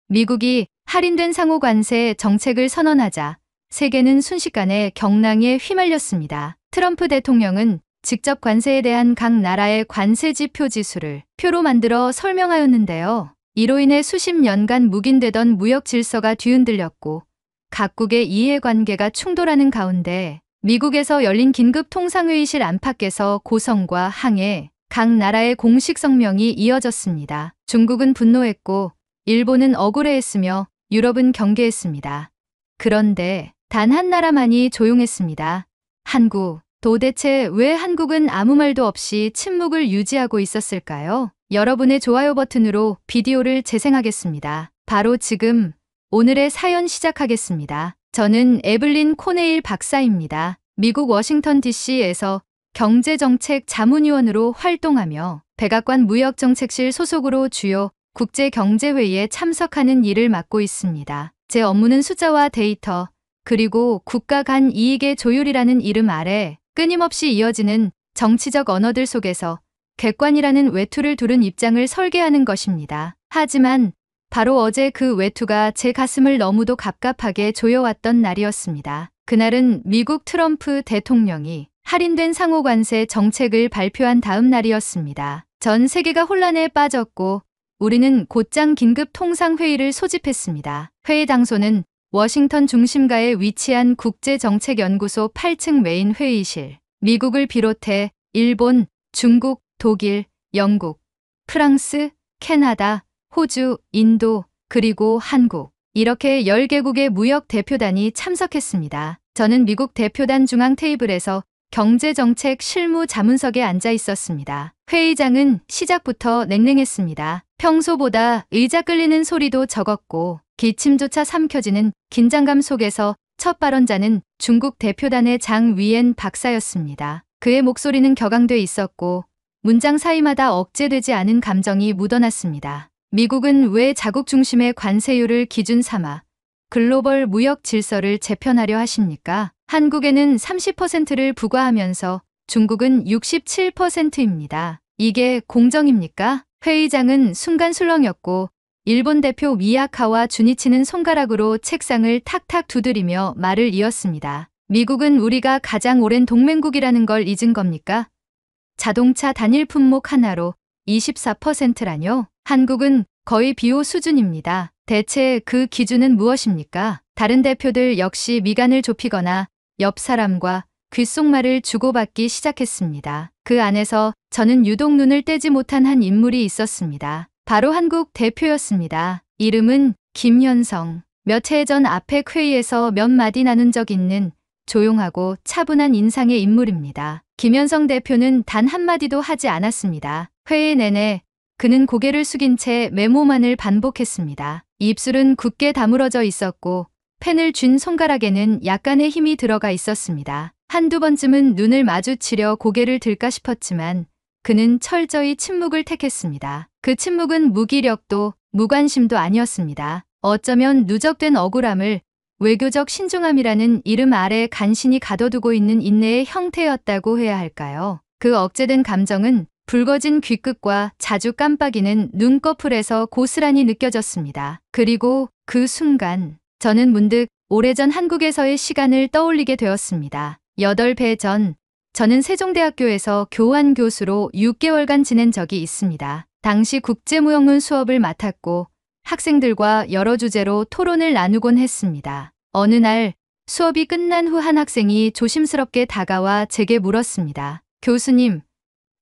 미국이 할인된 상호 관세 정책을 선언하자 세계는 순식간에 경랑에 휘말렸습니다. 트럼프 대통령은 직접 관세에 대한 각 나라의 관세 지표 지수를 표로 만들어 설명하였는데요. 이로 인해 수십 년간 묵인되던 무역 질서가 뒤흔들렸고 각국의 이해관계가 충돌하는 가운데 미국에서 열린 긴급 통상회의실 안팎에서 고성과 항해, 각 나라의 공식 성명이 이어졌습니다. 중국은 분노했고 일본은 억울해했으며 유럽은 경계했습니다. 그런데 단 한 나라만이 조용했습니다. 한국. 도대체 왜 한국은 아무 말도 없이 침묵을 유지하고 있었을까요? 여러분의 좋아요 버튼으로 비디오를 재생하겠습니다. 바로 지금 오늘의 사연 시작하겠습니다. 저는 에블린 코네일 박사입니다. 미국 워싱턴 DC에서 경제정책 자문위원으로 활동하며 백악관 무역정책실 소속으로 주요 국제경제회의에 참석하는 일을 맡고 있습니다. 제 업무는 숫자와 데이터, 그리고 국가 간 이익의 조율이라는 이름 아래 끊임없이 이어지는 정치적 언어들 속에서 객관이라는 외투를 두른 입장을 설계하는 것입니다. 하지만 바로 어제 그 외투가 제 가슴을 너무도 갑갑하게 조여왔던 날이었습니다. 그날은 미국 트럼프 대통령이 할인된 상호관세 정책을 발표한 다음 날이었습니다. 전 세계가 혼란에 빠졌고 우리는 곧장 긴급 통상회의를 소집했습니다. 회의 장소는 워싱턴 중심가에 위치한 국제정책연구소 8층 메인 회의실. 미국을 비롯해 일본, 중국, 독일, 영국, 프랑스, 캐나다, 호주, 인도, 그리고 한국. 이렇게 10개국의 무역 대표단이 참석했습니다. 저는 미국 대표단 중앙 테이블에서 경제정책 실무 자문석에 앉아 있었습니다. 회의장은 시작부터 냉랭했습니다. 평소보다 의자 끌리는 소리도 적었고 기침조차 삼켜지는 긴장감 속에서 첫 발언자는 중국 대표단의 장 위엔 박사였습니다. 그의 목소리는 격앙돼 있었고 문장 사이마다 억제되지 않은 감정이 묻어났습니다. 미국은 왜 자국 중심의 관세율을 기준 삼아 글로벌 무역 질서를 재편하려 하십니까? 한국에는 30%를 부과하면서 중국은 67%입니다. 이게 공정입니까? 회의장은 순간 술렁였고 일본 대표 미야카와 주니치는 손가락으로 책상을 탁탁 두드리며 말을 이었습니다. 미국은 우리가 가장 오랜 동맹국이라는 걸 잊은 겁니까? 자동차 단일 품목 하나로 24%라뇨? 한국은 거의 비호 수준입니다. 대체 그 기준은 무엇입니까? 다른 대표들 역시 미간을 좁히거나 옆 사람과 귓속말을 주고받기 시작했습니다. 그 안에서 저는 유독 눈을 떼지 못한 한 인물이 있었습니다. 바로 한국 대표였습니다. 이름은 김현성. 몇 해 전 아펙 회의에서 몇 마디 나눈 적 있는 조용하고 차분한 인상의 인물입니다. 김현성 대표는 단 한마디도 하지 않았습니다. 회의 내내 그는 고개를 숙인 채 메모만을 반복했습니다. 입술은 굳게 다물어져 있었고 펜을 쥔 손가락에는 약간의 힘이 들어가 있었습니다. 한두 번쯤은 눈을 마주치려 고개를 들까 싶었지만 그는 철저히 침묵을 택했습니다. 그 침묵은 무기력도 무관심도 아니었습니다. 어쩌면 누적된 억울함을 외교적 신중함이라는 이름 아래 간신히 가둬두고 있는 인내의 형태였다고 해야 할까요? 그 억제된 감정은 붉어진 귀끝과 자주 깜빡이는 눈꺼풀에서 고스란히 느껴졌습니다. 그리고 그 순간 저는 문득 오래전 한국에서의 시간을 떠올리게 되었습니다. 8배 전 저는 세종대학교에서 교환 교수로 6개월간 지낸 적이 있습니다. 당시 국제무역론 수업을 맡았고 학생들과 여러 주제로 토론을 나누곤 했습니다. 어느 날 수업이 끝난 후 한 학생이 조심스럽게 다가와 제게 물었습니다. 교수님,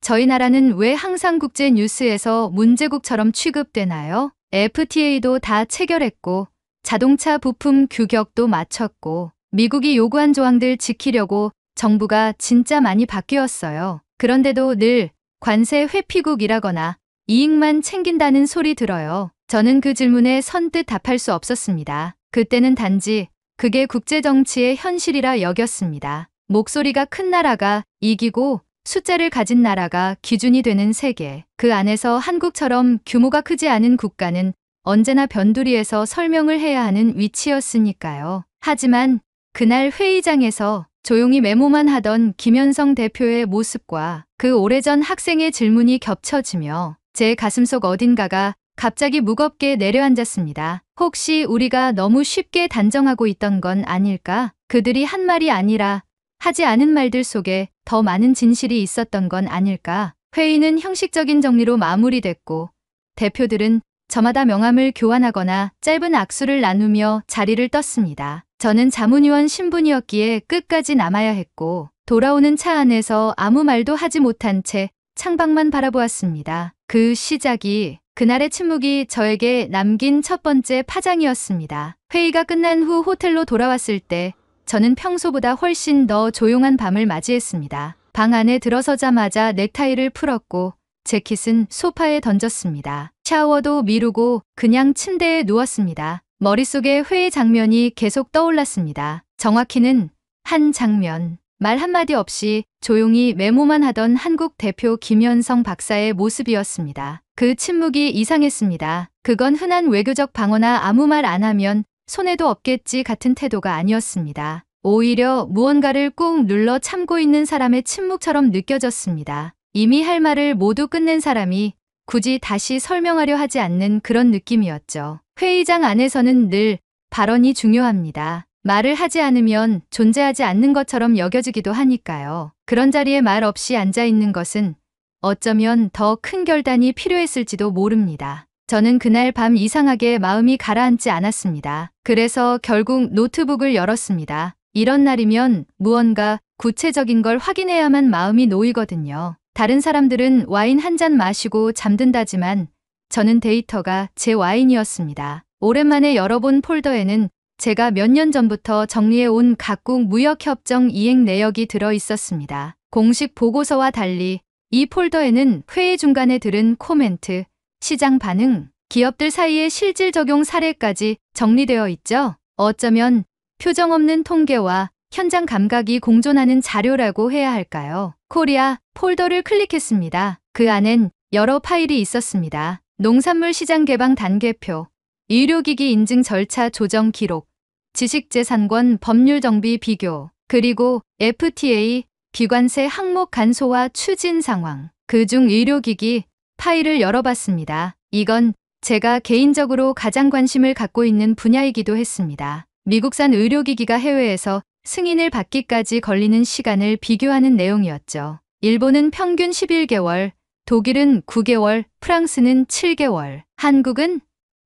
저희 나라는 왜 항상 국제 뉴스에서 문제국처럼 취급되나요? FTA도 다 체결했고 자동차 부품 규격도 마쳤고 미국이 요구한 조항들 지키려고 정부가 진짜 많이 바뀌었어요. 그런데도 늘 관세 회피국이라거나 이익만 챙긴다는 소리 들어요. 저는 그 질문에 선뜻 답할 수 없었습니다. 그때는 단지 그게 국제정치의 현실이라 여겼습니다. 목소리가 큰 나라가 이기고 숫자를 가진 나라가 기준이 되는 세계. 그 안에서 한국처럼 규모가 크지 않은 국가는 언제나 변두리에서 설명을 해야 하는 위치였으니까요. 하지만 그날 회의장에서 조용히 메모만 하던 김현성 대표의 모습과 그 오래전 학생의 질문이 겹쳐지며 제 가슴속 어딘가가 갑자기 무겁게 내려앉았습니다. 혹시 우리가 너무 쉽게 단정하고 있던 건 아닐까? 그들이 한 말이 아니라 하지 않은 말들 속에 더 많은 진실이 있었던 건 아닐까? 회의는 형식적인 정리로 마무리됐고 대표들은 저마다 명함을 교환하거나 짧은 악수를 나누며 자리를 떴습니다. 저는 자문위원 신분이었기에 끝까지 남아야 했고 돌아오는 차 안에서 아무 말도 하지 못한 채 창밖만 바라보았습니다. 그 시작이 그날의 침묵이 저에게 남긴 첫 번째 파장이었습니다. 회의가 끝난 후 호텔로 돌아왔을 때 저는 평소보다 훨씬 더 조용한 밤을 맞이했습니다. 방 안에 들어서자마자 넥타이를 풀었고 재킷은 소파에 던졌습니다. 샤워도 미루고 그냥 침대에 누웠습니다. 머릿속에 회의 장면이 계속 떠올랐습니다. 정확히는 한 장면. 말 한마디 없이 조용히 메모만 하던 한국 대표 김현성 박사의 모습이었습니다. 그 침묵이 이상했습니다. 그건 흔한 외교적 방어나 아무 말 안 하면 손해도 없겠지 같은 태도가 아니었습니다. 오히려 무언가를 꾹 눌러 참고 있는 사람의 침묵처럼 느껴졌습니다. 이미 할 말을 모두 끝낸 사람이 굳이 다시 설명하려 하지 않는 그런 느낌이었죠. 회의장 안에서는 늘 발언이 중요합니다. 말을 하지 않으면 존재하지 않는 것처럼 여겨지기도 하니까요. 그런 자리에 말 없이 앉아 있는 것은 어쩌면 더 큰 결단이 필요했을지도 모릅니다. 저는 그날 밤 이상하게 마음이 가라앉지 않았습니다. 그래서 결국 노트북을 열었습니다. 이런 날이면 무언가 구체적인 걸 확인해야만 마음이 놓이거든요. 다른 사람들은 와인 한 잔 마시고 잠든다지만 저는 데이터가 제 와인이었습니다. 오랜만에 열어본 폴더에는 제가 몇 년 전부터 정리해온 각국 무역협정 이행 내역이 들어 있었습니다. 공식 보고서와 달리 이 폴더에는 회의 중간에 들은 코멘트, 시장 반응, 기업들 사이의 실질 적용 사례까지 정리되어 있죠. 어쩌면 표정 없는 통계와 현장 감각이 공존하는 자료라고 해야 할까요? 코리아 폴더를 클릭했습니다. 그 안엔 여러 파일이 있었습니다. 농산물 시장 개방 단계표, 의료기기 인증 절차 조정 기록, 지식재산권 법률 정비 비교, 그리고 FTA 비관세 항목 간소화 추진 상황. 그중 의료기기 파일을 열어봤습니다. 이건 제가 개인적으로 가장 관심을 갖고 있는 분야이기도 했습니다. 미국산 의료기기가 해외에서 승인을 받기까지 걸리는 시간을 비교하는 내용이었죠. 일본은 평균 11개월, 독일은 9개월, 프랑스는 7개월, 한국은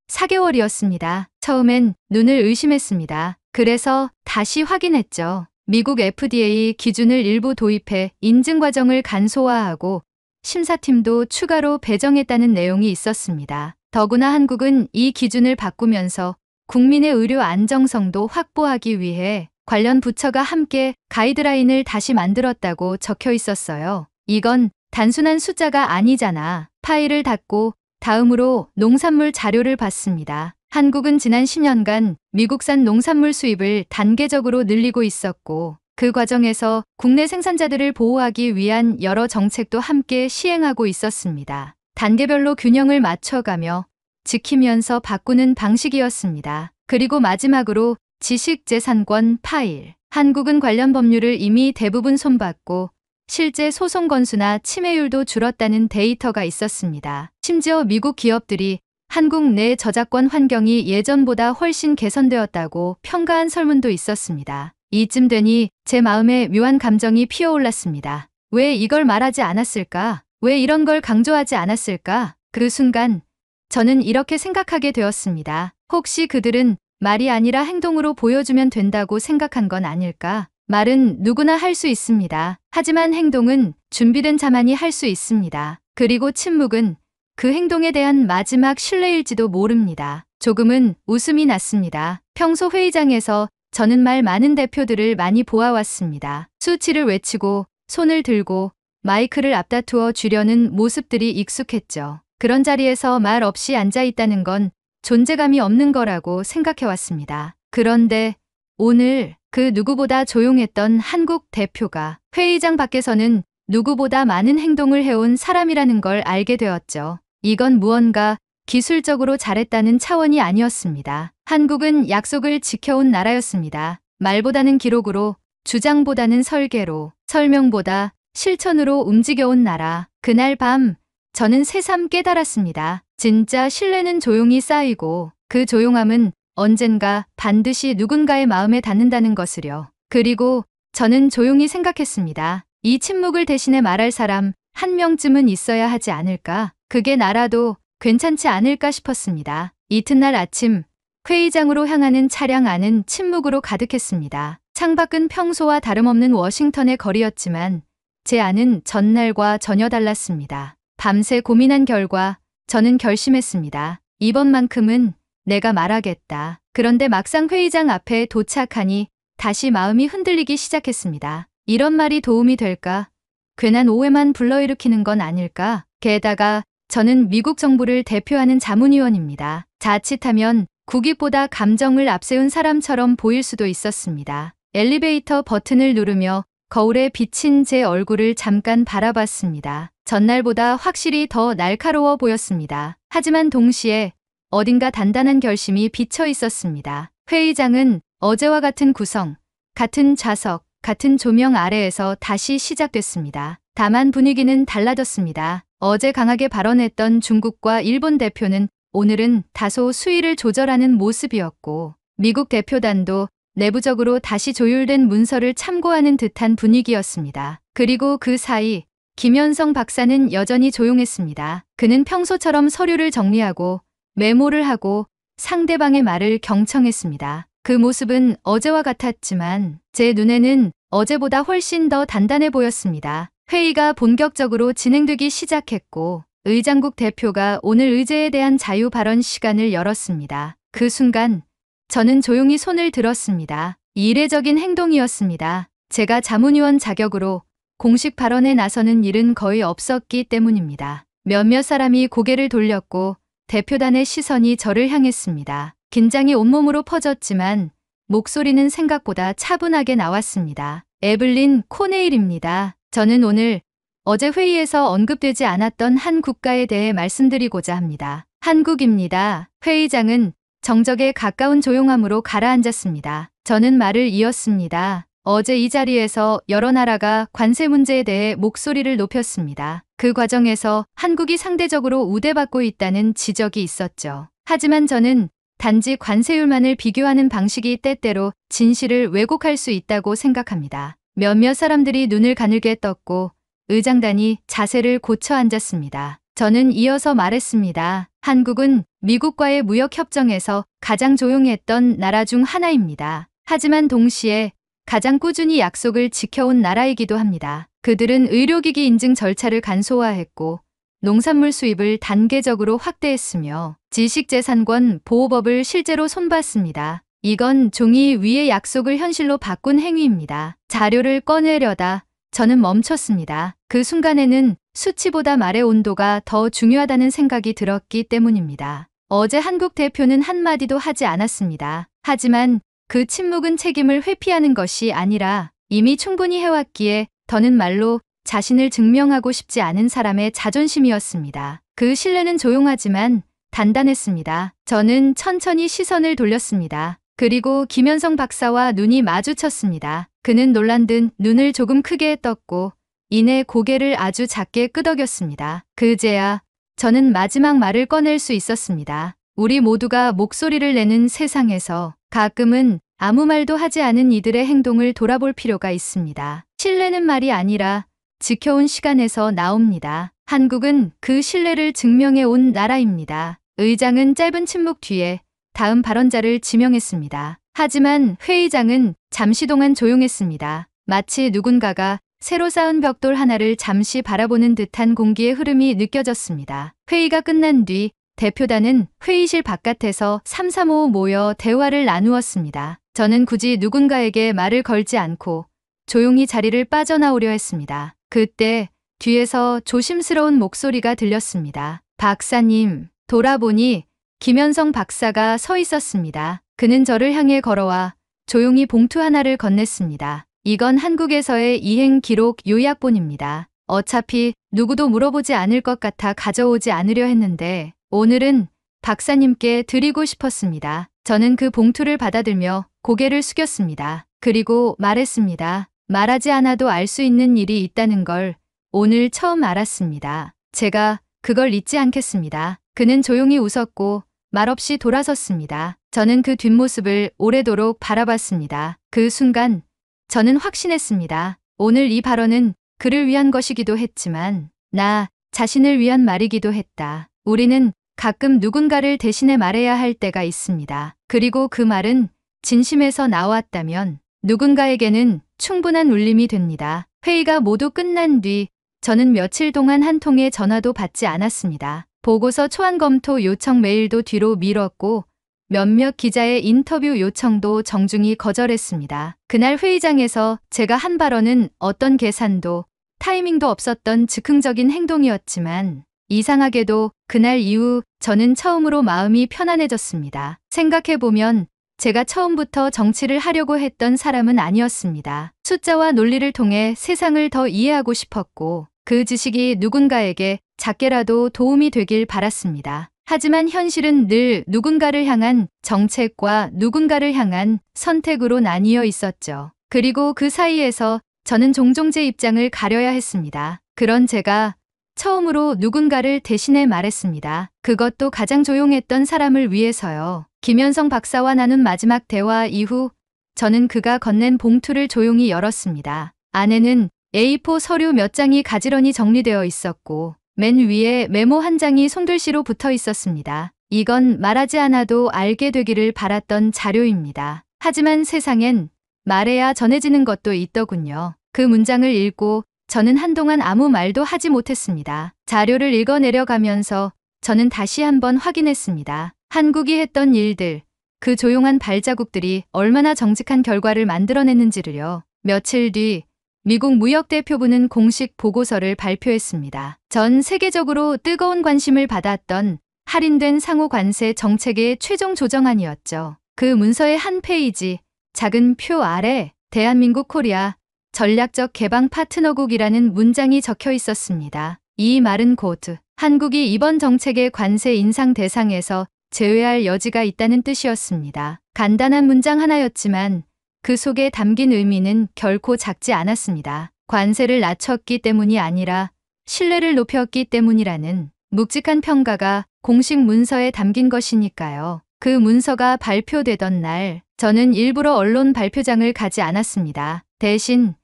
4개월이었습니다. 처음엔 눈을 의심했습니다. 그래서 다시 확인했죠. 미국 FDA 기준을 일부 도입해 인증 과정을 간소화하고 심사팀도 추가로 배정했다는 내용이 있었습니다. 더구나 한국은 이 기준을 바꾸면서 국민의 의료 안정성도 확보하기 위해 관련 부처가 함께 가이드라인을 다시 만들었다고 적혀 있었어요. 이건 단순한 숫자가 아니잖아. 파일을 닫고 다음으로 농산물 자료를 봤습니다. 한국은 지난 10년간 미국산 농산물 수입을 단계적으로 늘리고 있었고 그 과정에서 국내 생산자들을 보호하기 위한 여러 정책도 함께 시행하고 있었습니다. 단계별로 균형을 맞춰가며 지키면서 바꾸는 방식이었습니다. 그리고 마지막으로 지식재산권 파일. 한국은 관련 법률을 이미 대부분 손봤고 실제 소송 건수나 침해율도 줄었다는 데이터가 있었습니다. 심지어 미국 기업들이 한국 내 저작권 환경이 예전보다 훨씬 개선되었다고 평가한 설문도 있었습니다. 이쯤 되니 제 마음에 묘한 감정이 피어올랐습니다. 왜 이걸 말하지 않았을까? 왜 이런 걸 강조하지 않았을까? 그 순간 저는 이렇게 생각하게 되었습니다. 혹시 그들은 말이 아니라 행동으로 보여주면 된다고 생각한 건 아닐까? 말은 누구나 할 수 있습니다. 하지만 행동은 준비된 자만이 할 수 있습니다. 그리고 침묵은 그 행동에 대한 마지막 신뢰일지도 모릅니다. 조금은 웃음이 났습니다. 평소 회의장에서 저는 말 많은 대표들을 많이 보아왔습니다. 수치를 외치고 손을 들고 마이크를 앞다투어 주려는 모습들이 익숙했죠. 그런 자리에서 말 없이 앉아 있다는 건 존재감이 없는 거라고 생각해왔습니다. 그런데 오늘 그 누구보다 조용했던 한국 대표가 회의장 밖에서는 누구보다 많은 행동을 해온 사람이라는 걸 알게 되었죠. 이건 무언가 기술적으로 잘했다는 차원이 아니었습니다. 한국은 약속을 지켜온 나라였습니다. 말보다는 기록으로, 주장보다는 설계로, 설명보다 실천으로 움직여온 나라. 그날 밤 저는 새삼 깨달았습니다. 진짜 신뢰는 조용히 쌓이고 그 조용함은 언젠가 반드시 누군가의 마음에 닿는다는 것을요. 그리고 저는 조용히 생각했습니다. 이 침묵을 대신해 말할 사람 한 명쯤은 있어야 하지 않을까? 그게 나라도 괜찮지 않을까 싶었습니다. 이튿날 아침 회의장으로 향하는 차량 안은 침묵으로 가득했습니다. 창밖은 평소와 다름없는 워싱턴의 거리였지만 제 안은 전날과 전혀 달랐습니다. 밤새 고민한 결과 저는 결심했습니다. 이번만큼은 내가 말하겠다. 그런데 막상 회의장 앞에 도착하니 다시 마음이 흔들리기 시작했습니다. 이런 말이 도움이 될까? 괜한 오해만 불러일으키는 건 아닐까? 게다가 저는 미국 정부를 대표하는 자문위원입니다. 자칫하면 국익보다 감정을 앞세운 사람처럼 보일 수도 있었습니다. 엘리베이터 버튼을 누르며 거울에 비친 제 얼굴을 잠깐 바라봤습니다. 전날보다 확실히 더 날카로워 보였습니다. 하지만 동시에 어딘가 단단한 결심이 비쳐 있었습니다. 회의장은 어제와 같은 구성, 같은 좌석, 같은 조명 아래에서 다시 시작됐습니다. 다만 분위기는 달라졌습니다. 어제 강하게 발언했던 중국과 일본 대표는 오늘은 다소 수위를 조절하는 모습이었고 미국 대표단도 내부적으로 다시 조율된 문서를 참고하는 듯한 분위기였습니다. 그리고 그 사이 김현성 박사는 여전히 조용했습니다. 그는 평소처럼 서류를 정리하고 메모를 하고 상대방의 말을 경청했습니다. 그 모습은 어제와 같았지만 제 눈에는 어제보다 훨씬 더 단단해 보였습니다. 회의가 본격적으로 진행되기 시작했고 의장국 대표가 오늘 의제에 대한 자유 발언 시간을 열었습니다. 그 순간 저는 조용히 손을 들었습니다. 이례적인 행동이었습니다. 제가 자문위원 자격으로 공식 발언에 나서는 일은 거의 없었기 때문입니다. 몇몇 사람이 고개를 돌렸고 대표단의 시선이 저를 향했습니다. 긴장이 온몸으로 퍼졌지만 목소리는 생각보다 차분하게 나왔습니다. 에블린 코네일입니다. 저는 오늘 어제 회의에서 언급되지 않았던 한 국가에 대해 말씀드리고자 합니다. 한국입니다. 회의장은 정적에 가까운 조용함으로 가라앉았습니다. 저는 말을 이었습니다. 어제 이 자리에서 여러 나라가 관세 문제에 대해 목소리를 높였습니다. 그 과정에서 한국이 상대적으로 우대받고 있다는 지적이 있었죠. 하지만 저는 단지 관세율만을 비교하는 방식이 때때로 진실을 왜곡할 수 있다고 생각합니다. 몇몇 사람들이 눈을 가늘게 떴고 의장단이 자세를 고쳐 앉았습니다. 저는 이어서 말했습니다. 한국은 미국과의 무역협정에서 가장 조용했던 나라 중 하나입니다. 하지만 동시에 가장 꾸준히 약속을 지켜온 나라이기도 합니다. 그들은 의료기기 인증 절차를 간소화했고 농산물 수입을 단계적으로 확대했으며 지식재산권 보호법을 실제로 손봤습니다. 이건 종이 위의 약속을 현실로 바꾼 행위입니다. 자료를 꺼내려다 저는 멈췄습니다. 그 순간에는 수치보다 말의 온도가 더 중요하다는 생각이 들었기 때문입니다. 어제 한국 대표는 한마디도 하지 않았습니다. 하지만 그 침묵은 책임을 회피하는 것이 아니라 이미 충분히 해왔기에 더는 말로 자신을 증명하고 싶지 않은 사람의 자존심이었습니다. 그 신뢰는 조용하지만 단단했습니다. 저는 천천히 시선을 돌렸습니다. 그리고 김현성 박사와 눈이 마주쳤습니다. 그는 놀란 듯 눈을 조금 크게 떴고 이내 고개를 아주 작게 끄덕였습니다. 그제야 저는 마지막 말을 꺼낼 수 있었습니다. 우리 모두가 목소리를 내는 세상에서 가끔은 아무 말도 하지 않은 이들의 행동을 돌아볼 필요가 있습니다. 신뢰는 말이 아니라 지켜온 시간에서 나옵니다. 한국은 그 신뢰를 증명해 온 나라입니다. 의장은 짧은 침묵 뒤에 다음 발언자를 지명했습니다. 하지만 회의장은 잠시 동안 조용했습니다. 마치 누군가가 새로 쌓은 벽돌 하나를 잠시 바라보는 듯한 공기의 흐름이 느껴졌습니다. 회의가 끝난 뒤 대표단은 회의실 바깥에서 삼삼오오 모여 대화를 나누었습니다. 저는 굳이 누군가에게 말을 걸지 않고 조용히 자리를 빠져나오려 했습니다. 그때 뒤에서 조심스러운 목소리가 들렸습니다. 박사님, 돌아보니 김현성 박사가 서 있었습니다. 그는 저를 향해 걸어와 조용히 봉투 하나를 건넸습니다. 이건 한국에서의 이행 기록 요약본입니다. 어차피 누구도 물어보지 않을 것 같아 가져오지 않으려 했는데 오늘은 박사님께 드리고 싶었습니다. 저는 그 봉투를 받아들며 고개를 숙였습니다. 그리고 말했습니다. 말하지 않아도 알 수 있는 일이 있다는 걸 오늘 처음 알았습니다. 제가 그걸 잊지 않겠습니다. 그는 조용히 웃었고 말없이 돌아섰습니다. 저는 그 뒷모습을 오래도록 바라봤습니다. 그 순간 저는 확신했습니다. 오늘 이 발언은 그를 위한 것이기도 했지만 나 자신을 위한 말이기도 했다. 우리는 가끔 누군가를 대신해 말해야 할 때가 있습니다. 그리고 그 말은 진심에서 나왔다면 누군가에게는 충분한 울림이 됩니다. 회의가 모두 끝난 뒤 저는 며칠 동안 한 통의 전화도 받지 않았습니다. 보고서 초안 검토 요청 메일도 뒤로 미뤘고 몇몇 기자의 인터뷰 요청도 정중히 거절했습니다. 그날 회의장에서 제가 한 발언은 어떤 계산도 타이밍도 없었던 즉흥적인 행동이었지만 이상하게도 그날 이후 저는 처음으로 마음이 편안해졌습니다. 생각해보면 제가 처음부터 정치를 하려고 했던 사람은 아니었습니다. 숫자와 논리를 통해 세상을 더 이해하고 싶었고 그 지식이 누군가에게 작게라도 도움이 되길 바랐습니다. 하지만 현실은 늘 누군가를 향한 정책과 누군가를 향한 선택으로 나뉘어 있었죠. 그리고 그 사이에서 저는 종종 제 입장을 가려야 했습니다. 그런 제가 처음으로 누군가를 대신해 말했습니다. 그것도 가장 조용했던 사람을 위해서요. 김현성 박사와 나눈 마지막 대화 이후 저는 그가 건넨 봉투를 조용히 열었습니다. 안에는 A4 서류 몇 장이 가지런히 정리되어 있었고 맨 위에 메모 한 장이 손글씨로 붙어 있었습니다. 이건 말하지 않아도 알게 되기를 바랐던 자료입니다. 하지만 세상엔 말해야 전해지는 것도 있더군요. 그 문장을 읽고 저는 한동안 아무 말도 하지 못했습니다. 자료를 읽어내려가면서 저는 다시 한번 확인했습니다. 한국이 했던 일들, 그 조용한 발자국들이 얼마나 정직한 결과를 만들어냈는지를요. 며칠 뒤 미국 무역대표부는 공식 보고서를 발표했습니다. 전 세계적으로 뜨거운 관심을 받았던 할인된 상호 관세 정책의 최종 조정안이었죠. 그 문서의 한 페이지, 작은 표 아래 대한민국 코리아 전략적 개방 파트너국이라는 문장이 적혀 있었습니다. 이 말은 곧 한국이 이번 정책의 관세 인상 대상에서 제외할 여지가 있다는 뜻이었습니다. 간단한 문장 하나였지만 그 속에 담긴 의미는 결코 작지 않았습니다. 관세를 낮췄기 때문이 아니라 신뢰를 높였기 때문이라는 묵직한 평가가 공식 문서에 담긴 것이니까요. 그 문서가 발표되던 날 저는 일부러 언론 발표장을 가지 않았습니다. 대신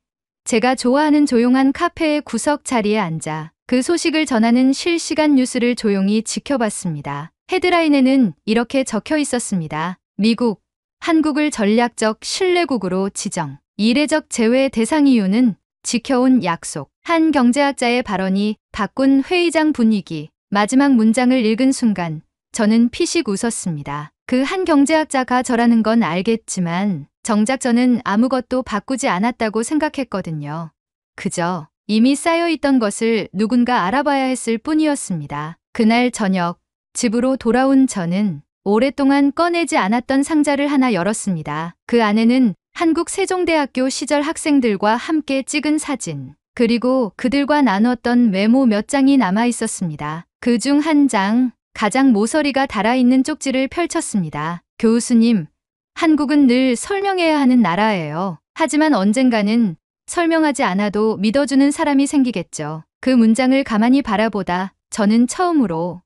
제가 좋아하는 조용한 카페의 구석 자리에 앉아 그 소식을 전하는 실시간 뉴스를 조용히 지켜봤습니다. 헤드라인에는 이렇게 적혀 있었습니다. 미국, 한국을 전략적 신뢰국으로 지정. 이례적 제외 대상 이유는 지켜온 약속. 한 경제학자의 발언이 바꾼 회의장 분위기. 마지막 문장을 읽은 순간 저는 피식 웃었습니다. 그 한 경제학자가 저라는 건 알겠지만 정작 저는 아무것도 바꾸지 않았다고 생각했거든요. 그저 이미 쌓여있던 것을 누군가 알아봐야 했을 뿐이었습니다. 그날 저녁 집으로 돌아온 저는 오랫동안 꺼내지 않았던 상자를 하나 열었습니다. 그 안에는 한국 세종대학교 시절 학생들과 함께 찍은 사진, 그리고 그들과 나눴던 메모 몇 장이 남아 있었습니다. 그 중 한 장, 가장 모서리가 달아있는 쪽지를 펼쳤습니다. 교수님, 한국은 늘 설명해야 하는 나라예요. 하지만 언젠가는 설명하지 않아도 믿어주는 사람이 생기겠죠. 그 문장을 가만히 바라보다 저는 처음으로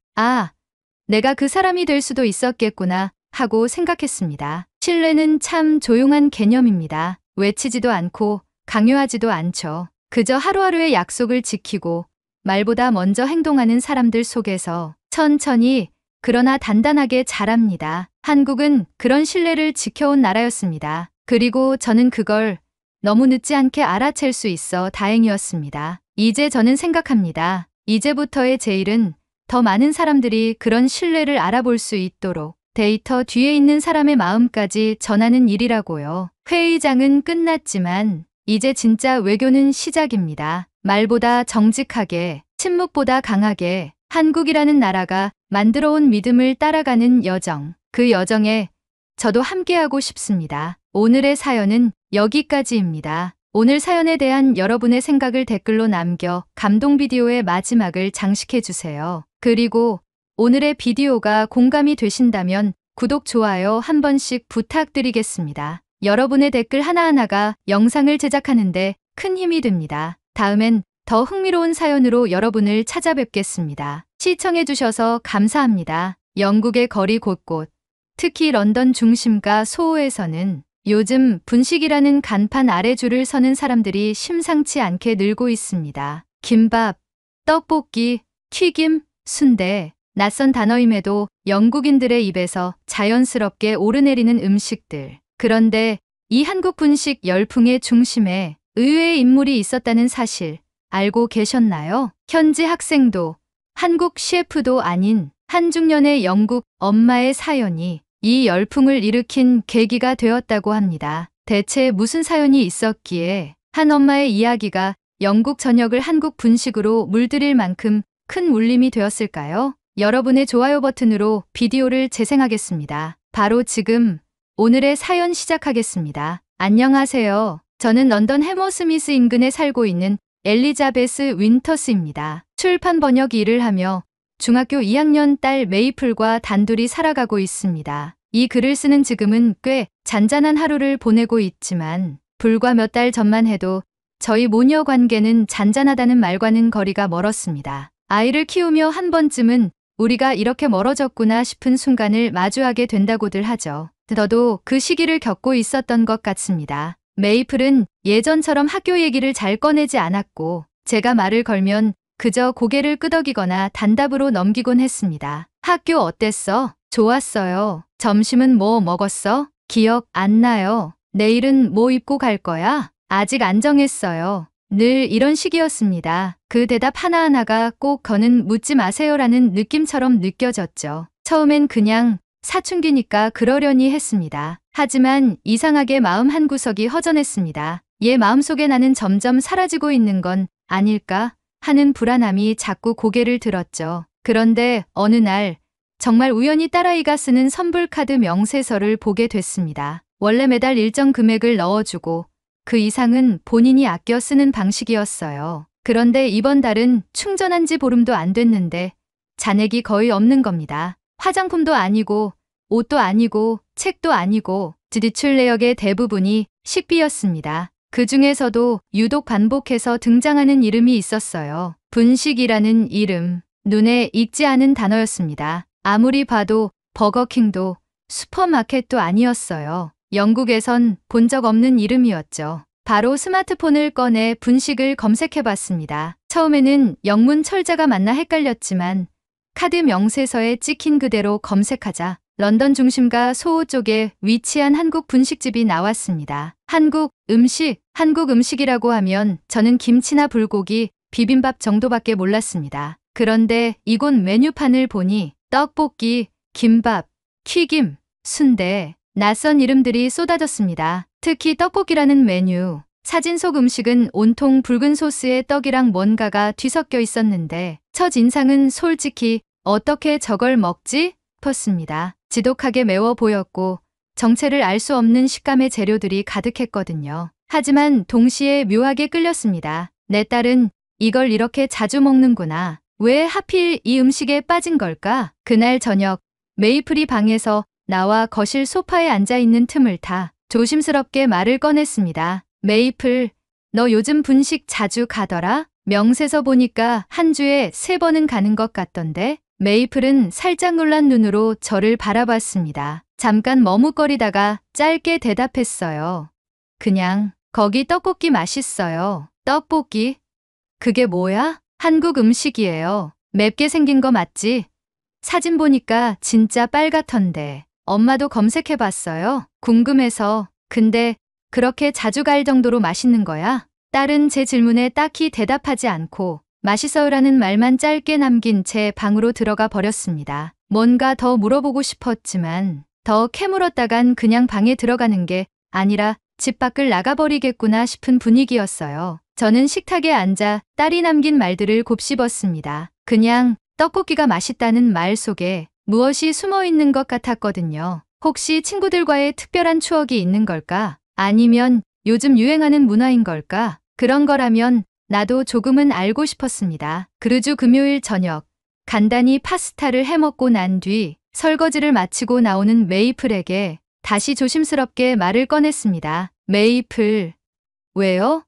내가 그 사람이 될 수도 있었겠구나 하고 생각했습니다. 신뢰는 참 조용한 개념입니다. 외치지도 않고 강요하지도 않죠. 그저 하루하루의 약속을 지키고 말보다 먼저 행동하는 사람들 속에서 천천히 그러나 단단하게 자랍니다. 한국은 그런 신뢰를 지켜온 나라였습니다. 그리고 저는 그걸 너무 늦지 않게 알아챌 수 있어 다행이었습니다. 이제 저는 생각합니다. 이제부터의 제 일은 더 많은 사람들이 그런 신뢰를 알아볼 수 있도록 데이터 뒤에 있는 사람의 마음까지 전하는 일이라고요. 회의장은 끝났지만 이제 진짜 외교는 시작입니다. 말보다 정직하게, 침묵보다 강하게 한국이라는 나라가 만들어온 믿음을 따라가는 여정. 그 여정에 저도 함께하고 싶습니다. 오늘의 사연은 여기까지입니다. 오늘 사연에 대한 여러분의 생각을 댓글로 남겨 감동 비디오의 마지막을 장식해주세요. 그리고 오늘의 비디오가 공감이 되신다면 구독, 좋아요 한 번씩 부탁드리겠습니다. 여러분의 댓글 하나하나가 영상을 제작하는데 큰 힘이 됩니다. 다음엔 더 흥미로운 사연으로 여러분을 찾아뵙겠습니다. 시청해주셔서 감사합니다. 영국의 거리 곳곳, 특히 런던 중심가 소호에서는 요즘 분식이라는 간판 아래 줄을 서는 사람들이 심상치 않게 늘고 있습니다. 김밥, 떡볶이, 튀김, 순대, 낯선 단어임에도 영국인들의 입에서 자연스럽게 오르내리는 음식들. 그런데 이 한국 분식 열풍의 중심에 의외의 인물이 있었다는 사실 알고 계셨나요? 현지 학생도 한국 셰프도 아닌 한중년의 영국 엄마의 사연이 이 열풍을 일으킨 계기가 되었다고 합니다. 대체 무슨 사연이 있었기에 한 엄마의 이야기가 영국 전역을 한국 분식으로 물들일 만큼 큰 울림이 되었을까요? 여러분의 좋아요 버튼으로 비디오를 재생하겠습니다. 바로 지금 오늘의 사연 시작하겠습니다. 안녕하세요. 저는 런던 해머스미스 인근에 살고 있는 엘리자베스 윈터스입니다. 출판 번역 일을 하며 중학교 2학년 딸 메이플과 단둘이 살아가고 있습니다. 이 글을 쓰는 지금은 꽤 잔잔한 하루를 보내고 있지만 불과 몇 달 전만 해도 저희 모녀 관계는 잔잔하다는 말과는 거리가 멀었습니다. 아이를 키우며 한 번쯤은 우리가 이렇게 멀어졌구나 싶은 순간을 마주하게 된다고들 하죠. 저도 그 시기를 겪고 있었던 것 같습니다. 메이플은 예전처럼 학교 얘기를 잘 꺼내지 않았고 제가 말을 걸면 그저 고개를 끄덕이거나 단답으로 넘기곤 했습니다. 학교 어땠어? 좋았어요. 점심은 뭐 먹었어? 기억 안 나요. 내일은 뭐 입고 갈 거야? 아직 안 정했어요. 늘 이런 식이었습니다. 그 대답 하나하나가 꼭 저는 묻지 마세요라는 느낌처럼 느껴졌죠. 처음엔 그냥 사춘기니까 그러려니 했습니다. 하지만 이상하게 마음 한구석이 허전했습니다. 얘 마음속에 나는 점점 사라지고 있는 건 아닐까 하는 불안함이 자꾸 고개를 들었죠. 그런데 어느 날 정말 우연히 딸아이가 쓰는 선불카드 명세서를 보게 됐습니다. 원래 매달 일정 금액을 넣어주고 그 이상은 본인이 아껴 쓰는 방식이었어요. 그런데 이번 달은 충전한 지 보름도 안 됐는데 잔액이 거의 없는 겁니다. 화장품도 아니고 옷도 아니고 책도 아니고 지출 내역의 대부분이 식비였습니다. 그 중에서도 유독 반복해서 등장하는 이름이 있었어요. 분식이라는 이름. 눈에 익지 않은 단어였습니다. 아무리 봐도 버거킹도 슈퍼마켓도 아니었어요. 영국에선 본 적 없는 이름이었죠. 바로 스마트폰을 꺼내 분식을 검색해봤습니다. 처음에는 영문 철자가 맞나 헷갈렸지만 카드 명세서에 찍힌 그대로 검색하자 런던 중심가 소호 쪽에 위치한 한국 분식집이 나왔습니다. 한국 음식이라고 하면 저는 김치나 불고기, 비빔밥 정도밖에 몰랐습니다. 그런데 이곳 메뉴판을 보니 떡볶이, 김밥, 튀김, 순대, 낯선 이름들이 쏟아졌습니다. 특히 떡볶이라는 메뉴. 사진 속 음식은 온통 붉은 소스에 떡이랑 뭔가가 뒤섞여 있었는데 첫 인상은 솔직히 어떻게 저걸 먹지? 싶었습니다. 지독하게 매워 보였고 정체를 알 수 없는 식감의 재료들이 가득했거든요. 하지만 동시에 묘하게 끌렸습니다. 내 딸은 이걸 이렇게 자주 먹는구나. 왜 하필 이 음식에 빠진 걸까? 그날 저녁 메이플이 방에서 나와 거실 소파에 앉아있는 틈을 타 조심스럽게 말을 꺼냈습니다. 메이플, 너 요즘 분식 자주 가더라? 명세서 보니까 한 주에 3번은 가는 것 같던데? 메이플은 살짝 놀란 눈으로 저를 바라봤습니다. 잠깐 머뭇거리다가 짧게 대답했어요. 그냥 거기 떡볶이 맛있어요. 떡볶이? 그게 뭐야? 한국 음식이에요. 맵게 생긴 거 맞지? 사진 보니까 진짜 빨갛던데. 엄마도 검색해봤어요. 궁금해서. 근데 그렇게 자주 갈 정도로 맛있는 거야? 딸은 제 질문에 딱히 대답하지 않고 맛있어요라는 말만 짧게 남긴 채 방으로 들어가 버렸습니다. 뭔가 더 물어보고 싶었지만 더 캐물었다간 그냥 방에 들어가는 게 아니라 집 밖을 나가버리겠구나 싶은 분위기였어요. 저는 식탁에 앉아 딸이 남긴 말들을 곱씹었습니다. 그냥 떡볶이가 맛있다는 말 속에 무엇이 숨어 있는 것 같았거든요. 혹시 친구들과의 특별한 추억이 있는 걸까? 아니면 요즘 유행하는 문화인 걸까? 그런 거라면 나도 조금은 알고 싶었습니다. 그르주 금요일 저녁, 간단히 파스타를 해먹고 난 뒤 설거지를 마치고 나오는 메이플에게 다시 조심스럽게 말을 꺼냈습니다. 메이플, 왜요?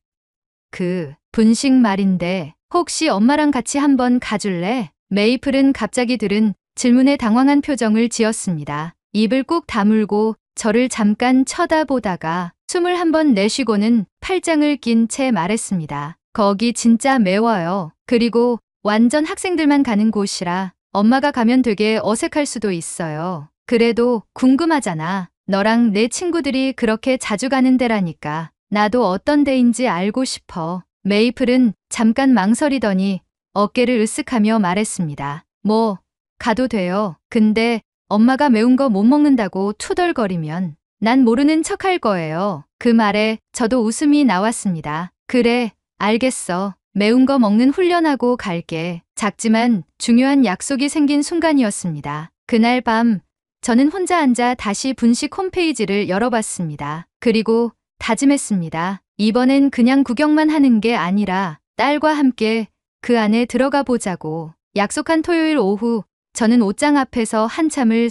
그 분식 말인데 혹시 엄마랑 같이 한번 가줄래? 메이플은 갑자기 들은 질문에 당황한 표정을 지었습니다. 입을 꾹 다물고 저를 잠깐 쳐다보다가 숨을 한번 내쉬고는 팔짱을 낀 채 말했습니다. 거기 진짜 매워요. 그리고 완전 학생들만 가는 곳이라 엄마가 가면 되게 어색할 수도 있어요. 그래도 궁금하잖아. 너랑 내 친구들이 그렇게 자주 가는 데라니까. 나도 어떤 데인지 알고 싶어. 메이플은 잠깐 망설이더니 어깨를 으쓱하며 말했습니다. 뭐, 가도 돼요. 근데 엄마가 매운 거 못 먹는다고 투덜거리면 난 모르는 척 할 거예요. 그 말에 저도 웃음이 나왔습니다. 그래, 알겠어. 매운 거 먹는 훈련하고 갈게. 작지만 중요한 약속이 생긴 순간이었습니다. 그날 밤 저는 혼자 앉아 다시 분식 홈페이지를 열어봤습니다. 그리고 다짐했습니다. 이번엔 그냥 구경만 하는 게 아니라 딸과 함께 그 안에 들어가 보자고. 약속한 토요일 오후 저는 옷장 앞에서 한참을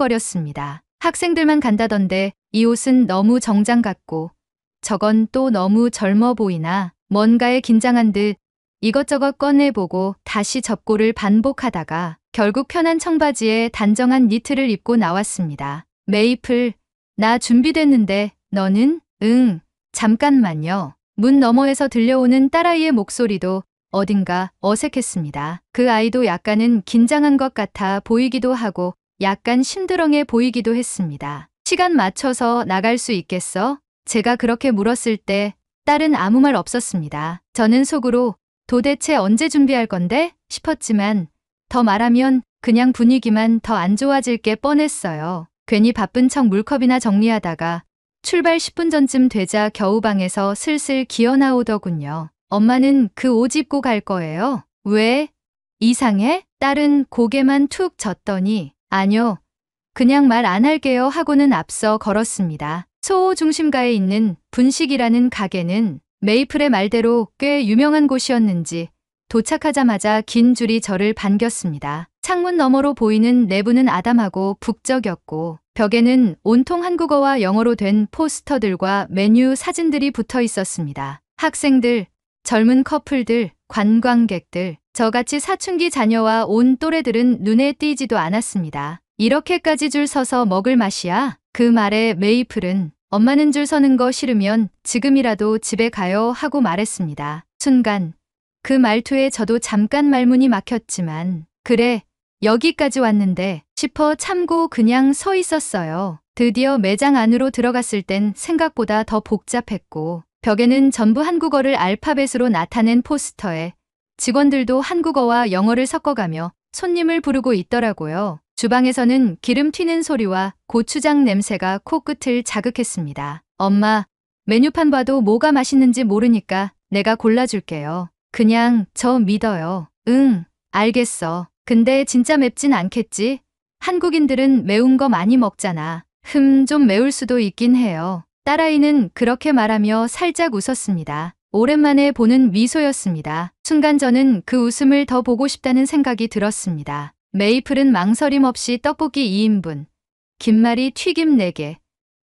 서성거렸습니다. 학생들만 간다던데 이 옷은 너무 정장 같고 저건 또 너무 젊어 보이나 뭔가에 긴장한 듯 이것저것 꺼내보고 다시 접고를 반복하다가 결국 편한 청바지에 단정한 니트를 입고 나왔습니다. 메이플, 나 준비됐는데 너는? 응, 잠깐만요. 문 너머에서 들려오는 딸아이의 목소리도 어딘가 어색했습니다. 그 아이도 약간은 긴장한 것 같아 보이기도 하고 약간 심드렁해 보이기도 했습니다. 시간 맞춰서 나갈 수 있겠어? 제가 그렇게 물었을 때 딸은 아무 말 없었습니다. 저는 속으로 도대체 언제 준비할 건데? 싶었지만 더 말하면 그냥 분위기만 더 안 좋아질 게 뻔했어요. 괜히 바쁜 척 물컵이나 정리하다가 출발 10분 전쯤 되자 겨우 방에서 슬슬 기어 나오더군요. 엄마는 그 옷 입고 갈 거예요? 왜? 이상해? 딸은 고개만 툭 젓더니 아뇨, 그냥 말 안 할게요 하고는 앞서 걸었습니다. 소호 중심가에 있는 분식이라는 가게는 메이플의 말대로 꽤 유명한 곳이었는지 도착하자마자 긴 줄이 저를 반겼습니다. 창문 너머로 보이는 내부는 아담하고 북적였고 벽에는 온통 한국어와 영어로 된 포스터들과 메뉴 사진들이 붙어 있었습니다. 학생들, 젊은 커플들, 관광객들, 저같이 사춘기 자녀와 온 또래들은 눈에 띄지도 않았습니다. 이렇게까지 줄 서서 먹을 맛이야? 그 말에 메이플은 엄마는 줄 서는 거 싫으면 지금이라도 집에 가요 하고 말했습니다. 순간 그 말투에 저도 잠깐 말문이 막혔지만 그래, 여기까지 왔는데 싶어 참고 그냥 서 있었어요. 드디어 매장 안으로 들어갔을 땐 생각보다 더 복잡했고 벽에는 전부 한국어를 알파벳으로 나타낸 포스터에 직원들도 한국어와 영어를 섞어가며 손님을 부르고 있더라고요. 주방에서는 기름 튀는 소리와 고추장 냄새가 코끝을 자극했습니다. 엄마, 메뉴판 봐도 뭐가 맛있는지 모르니까 내가 골라줄게요. 그냥 저 믿어요. 응, 알겠어. 근데 진짜 맵진 않겠지? 한국인들은 매운 거 많이 먹잖아. 좀 매울 수도 있긴 해요. 딸아이는 그렇게 말하며 살짝 웃었습니다. 오랜만에 보는 미소였습니다. 순간 저는 그 웃음을 더 보고 싶다는 생각이 들었습니다. 메이플은 망설임 없이 떡볶이 2인분, 김말이 튀김 4개,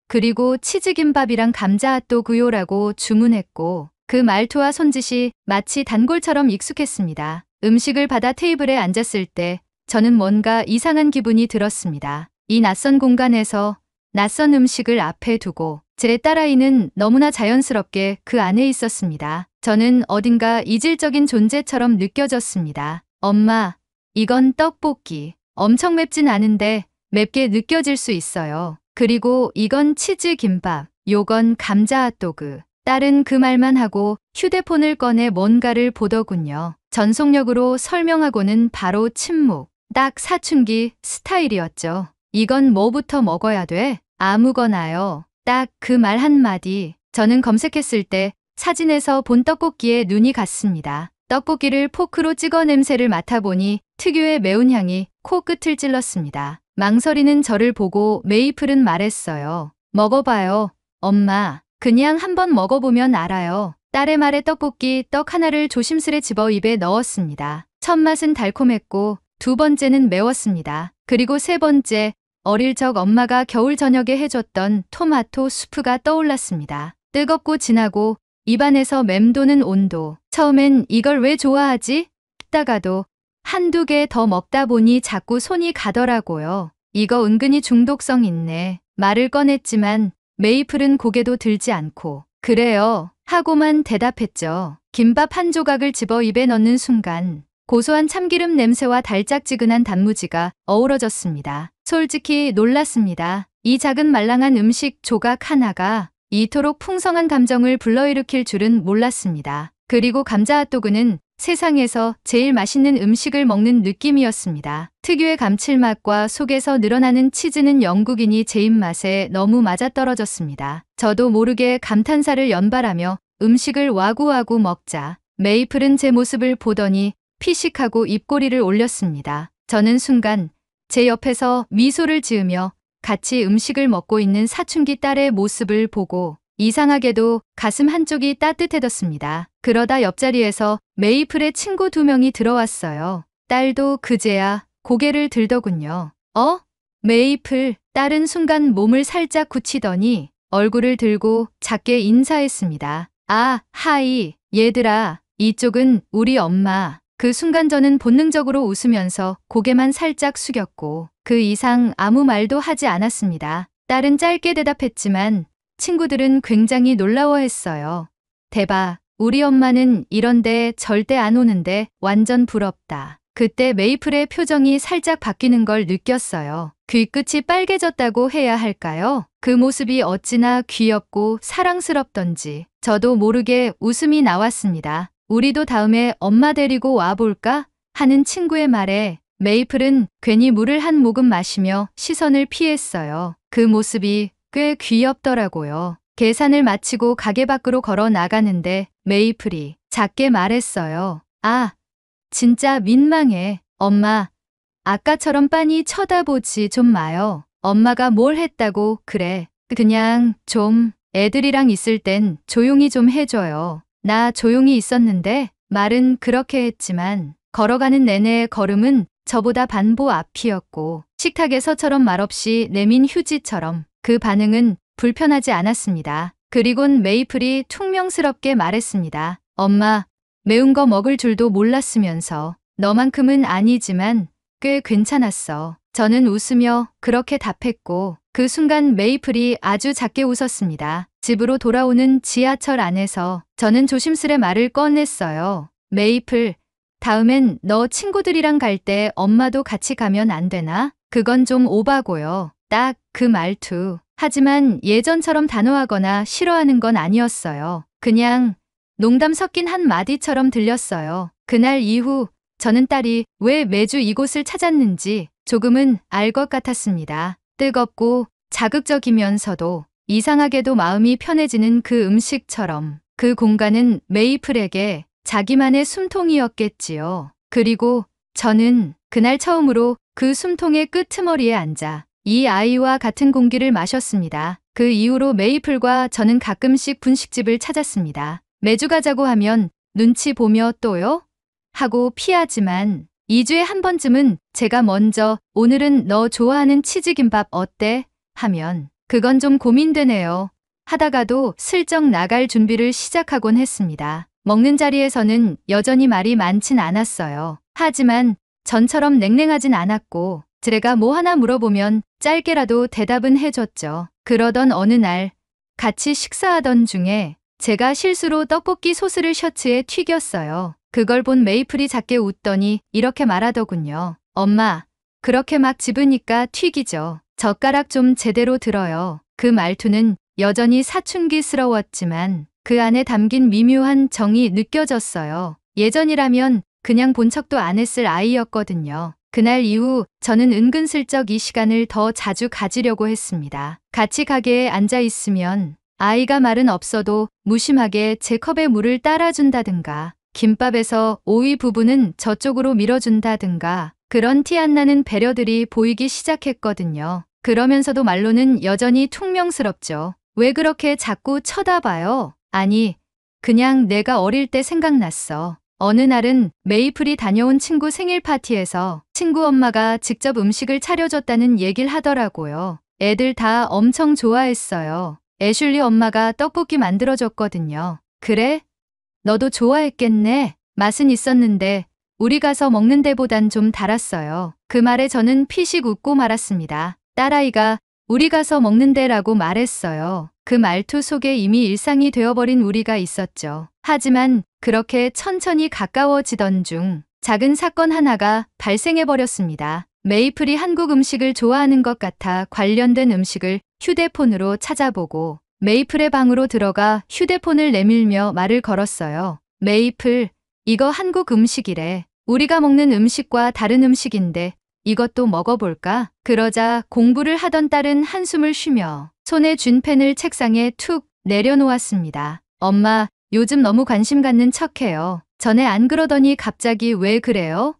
그리고 치즈김밥이랑 감자 핫도그요라고 주문했고 그 말투와 손짓이 마치 단골처럼 익숙했습니다. 음식을 받아 테이블에 앉았을 때 저는 뭔가 이상한 기분이 들었습니다. 이 낯선 공간에서 낯선 음식을 앞에 두고 제 딸아이는 너무나 자연스럽게 그 안에 있었습니다. 저는 어딘가 이질적인 존재처럼 느껴졌습니다. 엄마, 이건 떡볶이. 엄청 맵진 않은데 맵게 느껴질 수 있어요. 그리고 이건 치즈김밥, 요건 감자 핫도그. 딸은 그 말만 하고 휴대폰을 꺼내 뭔가를 보더군요. 전속력으로 설명하고는 바로 침묵. 딱 사춘기 스타일이었죠. 이건 뭐부터 먹어야 돼? 아무거나요. 딱 그 말 한마디. 저는 검색했을 때 사진에서 본 떡볶이에 눈이 갔습니다. 떡볶이를 포크로 찍어 냄새를 맡아보니 특유의 매운 향이 코끝을 찔렀습니다. 망설이는 저를 보고 메이플은 말했어요. 먹어봐요, 엄마. 그냥 한번 먹어보면 알아요. 딸의 말에 떡볶이 떡 하나를 조심스레 집어 입에 넣었습니다. 첫 맛은 달콤했고 두 번째는 매웠습니다. 그리고 세 번째, 어릴 적 엄마가 겨울 저녁에 해줬던 토마토 수프가 떠올랐습니다. 뜨겁고 진하고 입안에서 맴도는 온도. 처음엔 이걸 왜 좋아하지? 싶다가도 한두 개 더 먹다 보니 자꾸 손이 가더라고요. 이거 은근히 중독성 있네. 말을 꺼냈지만 메이플은 고개도 들지 않고 그래요 하고만 대답했죠. 김밥 한 조각을 집어 입에 넣는 순간 고소한 참기름 냄새와 달짝지근한 단무지가 어우러졌습니다. 솔직히 놀랐습니다. 이 작은 말랑한 음식 조각 하나가 이토록 풍성한 감정을 불러일으킬 줄은 몰랐습니다. 그리고 감자 핫도그는 세상에서 제일 맛있는 음식을 먹는 느낌이었습니다. 특유의 감칠맛과 속에서 늘어나는 치즈는 영국인이 제 입맛에 너무 맞아떨어졌습니다. 저도 모르게 감탄사를 연발하며 음식을 와구와구 먹자 메이플은 제 모습을 보더니 피식하고 입꼬리를 올렸습니다. 저는 순간 제 옆에서 미소를 지으며 같이 음식을 먹고 있는 사춘기 딸의 모습을 보고 이상하게도 가슴 한쪽이 따뜻해졌습니다. 그러다 옆자리에서 메이플의 친구 2명이 들어왔어요. 딸도 그제야 고개를 들더군요. 메이플, 딸은 순간 몸을 살짝 굳히더니 얼굴을 들고 작게 인사했습니다. 하이, 얘들아, 이쪽은 우리 엄마. 그 순간 저는 본능적으로 웃으면서 고개만 살짝 숙였고 그 이상 아무 말도 하지 않았습니다. 딸은 짧게 대답했지만 친구들은 굉장히 놀라워했어요. 대박, 우리 엄마는 이런데 절대 안 오는데 완전 부럽다. 그때 메이플의 표정이 살짝 바뀌는 걸 느꼈어요. 귀끝이 빨개졌다고 해야 할까요? 그 모습이 어찌나 귀엽고 사랑스럽던지 저도 모르게 웃음이 나왔습니다. 우리도 다음에 엄마 데리고 와볼까? 하는 친구의 말에 메이플은 괜히 물을 한 모금 마시며 시선을 피했어요. 그 모습이 꽤 귀엽더라고요. 계산을 마치고 가게 밖으로 걸어 나가는데 메이플이 작게 말했어요. 진짜 민망해. 엄마, 아까처럼 빤히 쳐다보지 좀 마요. 엄마가 뭘 했다고 그래. 그냥 좀 애들이랑 있을 땐 조용히 좀 해줘요. 나 조용히 있었는데 말은 그렇게 했지만 걸어가는 내내 걸음은 저보다 반보 앞이었고 식탁에서처럼 말없이 내민 휴지처럼 그 반응은 불편하지 않았습니다. 그리곤 메이플이 퉁명스럽게 말했습니다. 엄마, 매운 거 먹을 줄도 몰랐으면서 너만큼은 아니지만 꽤 괜찮았어. 저는 웃으며 그렇게 답했고 그 순간 메이플이 아주 작게 웃었습니다. 집으로 돌아오는 지하철 안에서 저는 조심스레 말을 꺼냈어요. 메이플, 다음엔 너 친구들이랑 갈 때 엄마도 같이 가면 안 되나? 그건 좀 오바고요. 딱 그 말투. 하지만 예전처럼 단호하거나 싫어하는 건 아니었어요. 그냥 농담 섞인 한 마디처럼 들렸어요. 그날 이후 저는 딸이 왜 매주 이곳을 찾았는지 조금은 알 것 같았습니다. 뜨겁고 자극적이면서도 이상하게도 마음이 편해지는 그 음식처럼 그 공간은 메이플에게 자기만의 숨통이었겠지요. 그리고 저는 그날 처음으로 그 숨통의 끄트머리에 앉아 이 아이와 같은 공기를 마셨습니다. 그 이후로 메이플과 저는 가끔씩 분식집을 찾았습니다. 매주 가자고 하면 눈치 보며 또요? 하고 피하지만 2주에 한 번쯤은 제가 먼저 오늘은 너 좋아하는 치즈김밥 어때? 하면 그건 좀 고민되네요. 하다가도 슬쩍 나갈 준비를 시작하곤 했습니다. 먹는 자리에서는 여전히 말이 많진 않았어요. 하지만 전처럼 냉랭하진 않았고 제가 뭐 하나 물어보면 짧게라도 대답은 해줬죠. 그러던 어느 날 같이 식사하던 중에 제가 실수로 떡볶이 소스를 셔츠에 튀겼어요. 그걸 본 메이플이 작게 웃더니 이렇게 말하더군요. 엄마, 그렇게 막 집으니까 튀기죠. 젓가락 좀 제대로 들어요. 그 말투는 여전히 사춘기스러웠지만 그 안에 담긴 미묘한 정이 느껴졌어요. 예전이라면 그냥 본 척도 안 했을 아이였거든요. 그날 이후 저는 은근슬쩍 이 시간을 더 자주 가지려고 했습니다. 같이 가게에 앉아 있으면 아이가 말은 없어도 무심하게 제 컵에 물을 따라준다든가 김밥에서 오이 부분은 저쪽으로 밀어준다든가 그런 티 안 나는 배려들이 보이기 시작했거든요. 그러면서도 말로는 여전히 퉁명스럽죠. 왜 그렇게 자꾸 쳐다봐요? 아니, 그냥 내가 어릴 때 생각났어. 어느 날은 메이플이 다녀온 친구 생일 파티에서 친구 엄마가 직접 음식을 차려줬다는 얘기를 하더라고요. 애들 다 엄청 좋아했어요. 애슐리 엄마가 떡볶이 만들어줬거든요. 그래? 너도 좋아했겠네. 맛은 있었는데 우리 가서 먹는 데보단 좀 달았어요. 그 말에 저는 피식 웃고 말았습니다. 딸아이가 우리 가서 먹는 데라고 말했어요. 그 말투 속에 이미 일상이 되어버린 우리가 있었죠. 하지만 그렇게 천천히 가까워지던 중 작은 사건 하나가 발생해버렸습니다. 메이플이 한국 음식을 좋아하는 것 같아 관련된 음식을 휴대폰으로 찾아보고 메이플의 방으로 들어가 휴대폰을 내밀며 말을 걸었어요. 메이플, 이거 한국 음식이래. 우리가 먹는 음식과 다른 음식인데 이것도 먹어볼까? 그러자 공부를 하던 딸은 한숨을 쉬며 손에 쥔 펜을 책상에 툭 내려놓았습니다. 엄마, 요즘 너무 관심 갖는 척해요. 전에 안 그러더니 갑자기 왜 그래요?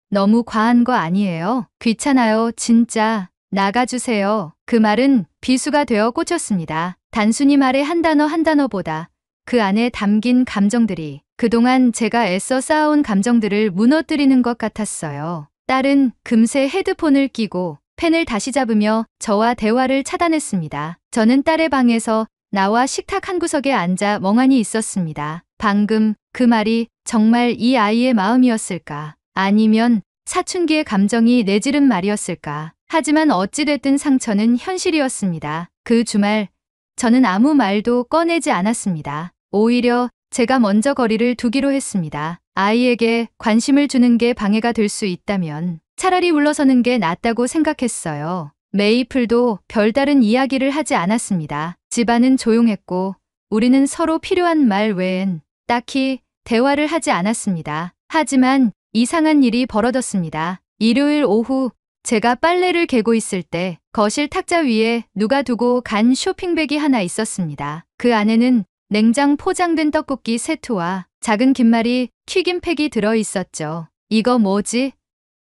너무 과한 거 아니에요? 귀찮아요, 진짜. 나가주세요. 그 말은 비수가 되어 꽂혔습니다. 단순히 말의 한 단어 한 단어보다 그 안에 담긴 감정들이 그동안 제가 애써 쌓아온 감정들을 무너뜨리는 것 같았어요. 딸은 금세 헤드폰을 끼고 펜을 다시 잡으며 저와 대화를 차단했습니다. 저는 딸의 방에서 나와 식탁 한 구석에 앉아 멍하니 있었습니다. 방금 그 말이 정말 이 아이의 마음이었을까? 아니면 사춘기의 감정이 내지른 말이었을까? 하지만 어찌됐든 상처는 현실이었습니다. 그 주말 저는 아무 말도 꺼내지 않았습니다. 오히려 제가 먼저 거리를 두기로 했습니다. 아이에게 관심을 주는 게 방해가 될 수 있다면 차라리 물러서는 게 낫다고 생각했어요. 메이플도 별다른 이야기를 하지 않았습니다. 집안은 조용했고 우리는 서로 필요한 말 외엔 딱히 대화를 하지 않았습니다. 하지만 이상한 일이 벌어졌습니다. 일요일 오후 제가 빨래를 개고 있을 때 거실 탁자 위에 누가 두고 간 쇼핑백이 하나 있었습니다. 그 안에는 냉장 포장된 떡볶이 세트와 작은 김말이 튀김팩이 들어있었죠. 이거 뭐지?